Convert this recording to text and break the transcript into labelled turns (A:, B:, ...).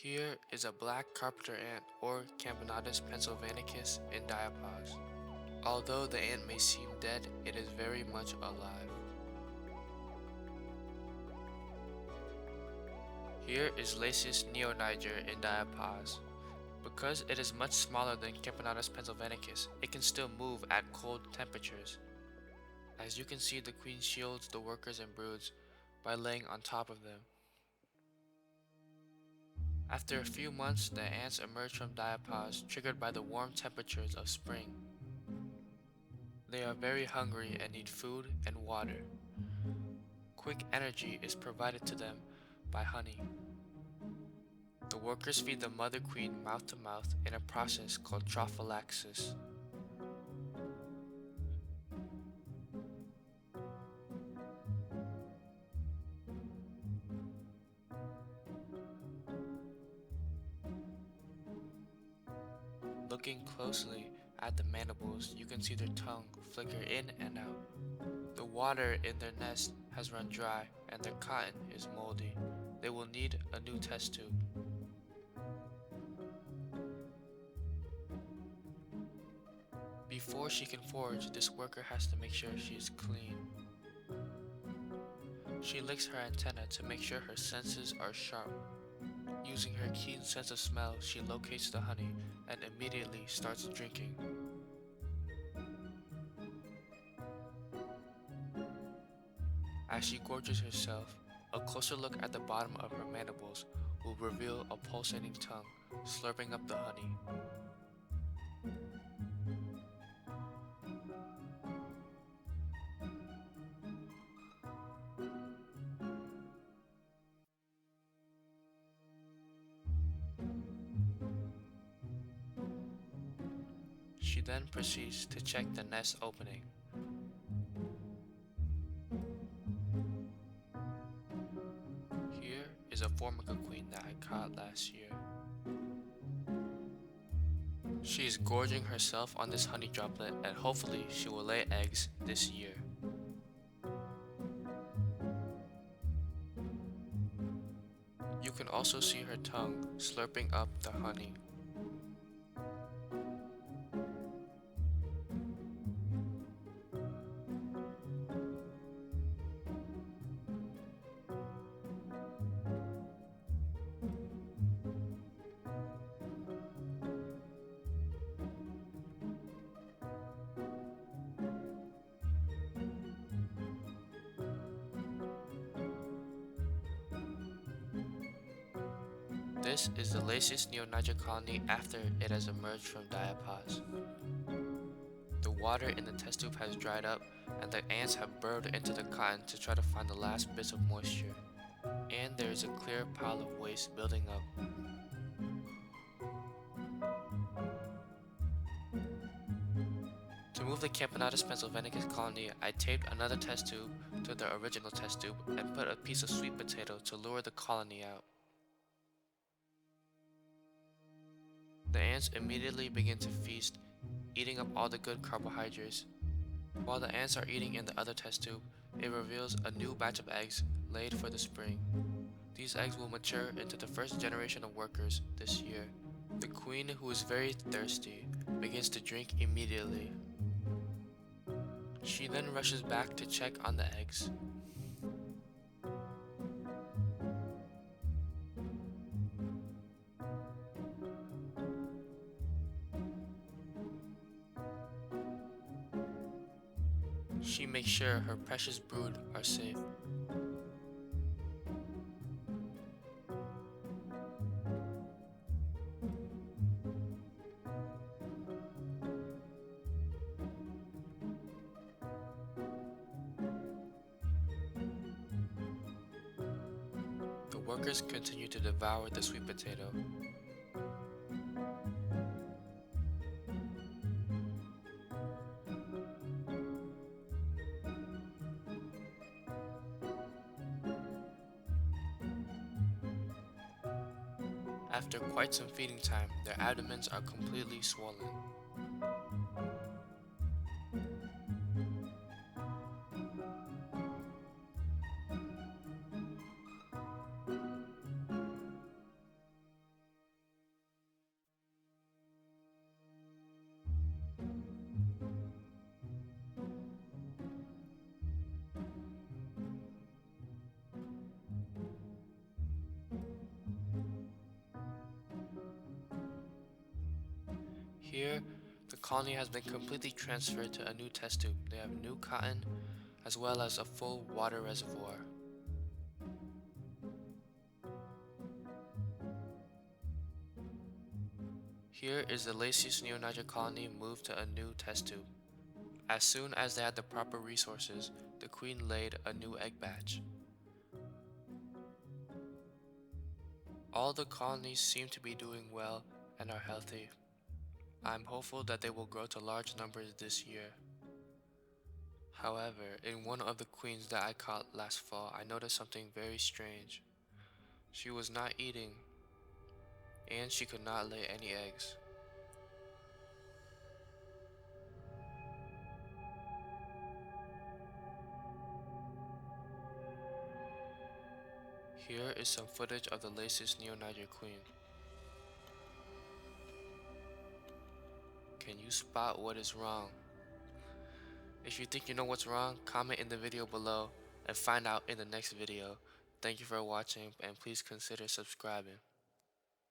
A: Here is a black carpenter ant or Camponotus pennsylvanicus in diapause. Although the ant may seem dead, it is very much alive. Here is Lasius neoniger in diapause. Because it is much smaller than Camponotus pennsylvanicus, it can still move at cold temperatures. As you can see, the queen shields the workers and broods by laying on top of them. After a few months, the ants emerge from diapause, triggered by the warm temperatures of spring. They are very hungry and need food and water. Quick energy is provided to them by honey. The workers feed the mother queen mouth to mouth in a process called trophallaxis. Looking closely at the mandibles, you can see their tongue flicker in and out. The water in their nest has run dry and their cotton is moldy. They will need a new test tube. Before she can forage, this worker has to make sure she is clean. She licks her antenna to make sure her senses are sharp. Using her keen sense of smell, she locates the honey and immediately starts drinking. As she gorges herself, a closer look at the bottom of her mandibles will reveal a pulsating tongue slurping up the honey. She then proceeds to check the nest opening. Here is a formica queen that I caught last year. She is gorging herself on this honey droplet and hopefully she will lay eggs this year. You can also see her tongue slurping up the honey. This is the Lasius neoniger colony after it has emerged from diapause. The water in the test tube has dried up and the ants have burrowed into the cotton to try to find the last bits of moisture. And there is a clear pile of waste building up. To move the Camponotus pennsylvanicus colony, I taped another test tube to the original test tube and put a piece of sweet potato to lure the colony out. The ants immediately begin to feast, eating up all the good carbohydrates. While the ants are eating in the other test tube, it reveals a new batch of eggs laid for the spring. These eggs will mature into the first generation of workers this year. The queen, who is very thirsty, begins to drink immediately. She then rushes back to check on the eggs. She makes sure her precious brood are safe. The workers continue to devour the sweet potato. After quite some feeding time, their abdomens are completely swollen. Here, the colony has been completely transferred to a new test tube. They have new cotton as well as a full water reservoir. Here is the Lacey's neoniger colony moved to a new test tube. As soon as they had the proper resources, the queen laid a new egg batch. All the colonies seem to be doing well and are healthy. I'm hopeful that they will grow to large numbers this year. However, in one of the queens that I caught last fall, I noticed something very strange. She was not eating, and she could not lay any eggs. Here is some footage of the latest neoniger queen. Can you spot what is wrong? If you think you know what's wrong, comment in the video below and find out in the next video. Thank you for watching and please consider subscribing.